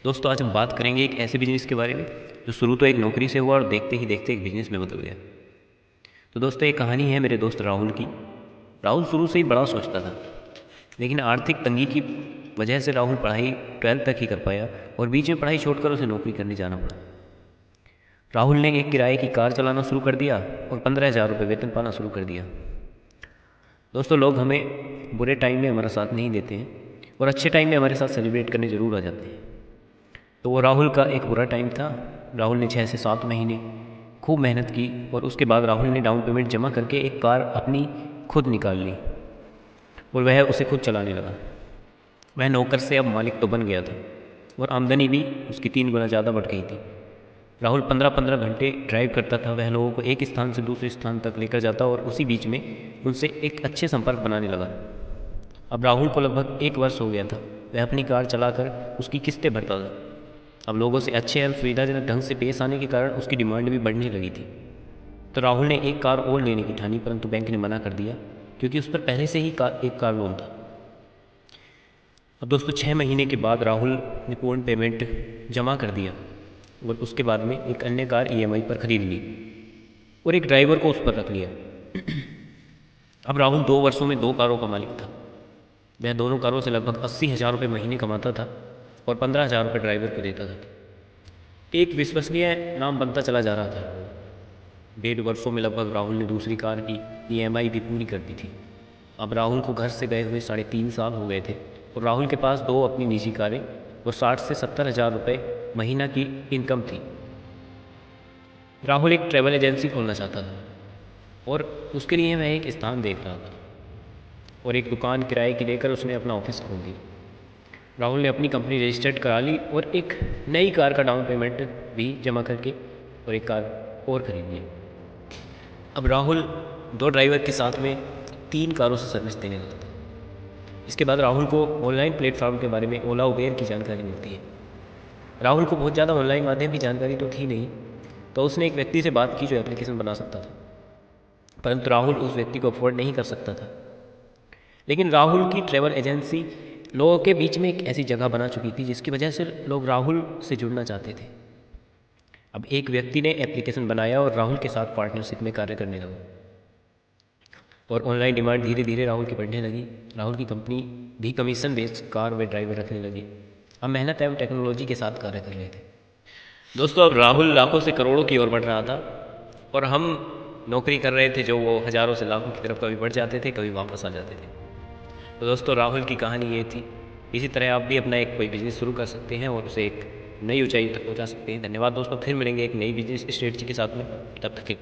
दोस्तों आज हम बात करेंगे एक ऐसे बिजनेस के बारे में जो शुरू तो एक नौकरी से हुआ और देखते ही देखते एक बिजनेस में बदल गया। तो दोस्तों ये कहानी है मेरे दोस्त राहुल की। राहुल शुरू से ही बड़ा सोचता था, लेकिन आर्थिक तंगी की वजह से राहुल पढ़ाई 12th तक ही कर पाया और बीच में पढ़ाई छोड़कर उसे नौकरी करने जाना पड़ा। राहुल ने एक किराए की कार चलाना शुरू कर दिया और 15,000 रुपये वेतन पाना शुरू कर दिया। दोस्तों लोग हमें बुरे टाइम में हमारा साथ नहीं देते हैं और अच्छे टाइम में हमारे साथ सेलिब्रेट करने ज़रूर आ जाते हैं। तो वो राहुल का एक बुरा टाइम था। राहुल ने 6 से 7 महीने खूब मेहनत की और उसके बाद राहुल ने डाउन पेमेंट जमा करके एक कार अपनी खुद निकाल ली और वह उसे खुद चलाने लगा। वह नौकर से अब मालिक तो बन गया था और आमदनी भी उसकी 3 गुना ज़्यादा बढ़ गई थी। राहुल 15-15 घंटे ड्राइव करता था। वह लोगों को एक स्थान से दूसरे स्थान तक लेकर जाता और उसी बीच में उनसे एक अच्छे संपर्क बनाने लगा। अब राहुल को लगभग 1 वर्ष हो गया था। वह अपनी कार चलाकर उसकी किस्तें भरता था। अब लोगों से अच्छे और सुविधाजनक ढंग से पेश आने के कारण उसकी डिमांड भी बढ़ने लगी थी। तो राहुल ने एक कार और लेने की ठानी, परंतु बैंक ने मना कर दिया क्योंकि उस पर पहले से ही एक कार लोन था। अब दोस्तों 6 महीने के बाद राहुल ने पूर्ण पेमेंट जमा कर दिया और उसके बाद में एक अन्य कार ईएमआई पर खरीद ली और एक ड्राइवर को उस पर रख लिया। अब राहुल 2 वर्षों में 2 कारों का मालिक था। वह दोनों कारों से लगभग 80,000 रुपये महीने कमाता था और 15,000 रुपये ड्राइवर को देता था। एक विश्वसनीय नाम बनता चला जा रहा था। 1.5 वर्षों में लगभग राहुल ने दूसरी कार की ईएमआई भी पूरी कर दी थी। अब राहुल को घर से गए हुए 3.5 साल हो गए थे और राहुल के पास 2 अपनी निजी कारें और 60 से 70 हज़ार रुपये महीना की इनकम थी। राहुल एक ट्रैवल एजेंसी खोलना चाहता था और उसके लिए वह एक स्थान देख रहा था और एक दुकान किराए की लेकर उसने अपना ऑफिस खोल दिया। राहुल ने अपनी कंपनी रजिस्टर्ड करा ली और एक नई कार का डाउन पेमेंट भी जमा करके और एक कार और खरीद ली। अब राहुल 2 ड्राइवर के साथ में 3 कारों से सर्विस देने लगा था। इसके बाद राहुल को ऑनलाइन प्लेटफॉर्म के बारे में ओला उबेर की जानकारी मिलती है। राहुल को बहुत ज़्यादा ऑनलाइन माध्यम की जानकारी तो थी नहीं, तो उसने एक व्यक्ति से बात की जो एप्लीकेशन बना सकता था, परंतु राहुल उस व्यक्ति को अफोर्ड नहीं कर सकता था। लेकिन राहुल की ट्रैवल एजेंसी लोगों के बीच में एक ऐसी जगह बना चुकी थी जिसकी वजह से लोग राहुल से जुड़ना चाहते थे। अब एक व्यक्ति ने एप्लीकेशन बनाया और राहुल के साथ पार्टनरशिप में कार्य करने लगा और ऑनलाइन डिमांड धीरे धीरे राहुल की बढ़ने लगी। राहुल की कंपनी भी कमीशन बेस्ड कार व ड्राइवर रखने लगी। अब मेहनत एवं टेक्नोलॉजी के साथ कार्य कर रहे थे। दोस्तों अब राहुल लाखों से करोड़ों की ओर बढ़ रहा था और हम नौकरी कर रहे थे जो वो हज़ारों से लाखों की तरफ कभी बढ़ जाते थे, कभी वापस आ जाते थे। तो दोस्तों राहुल की कहानी ये थी। इसी तरह आप भी अपना एक कोई बिजनेस शुरू कर सकते हैं और उसे एक नई ऊंचाई तक पहुंचा सकते हैं। धन्यवाद दोस्तों, फिर मिलेंगे एक नई बिजनेस स्ट्रेटजी के साथ में। तब तक के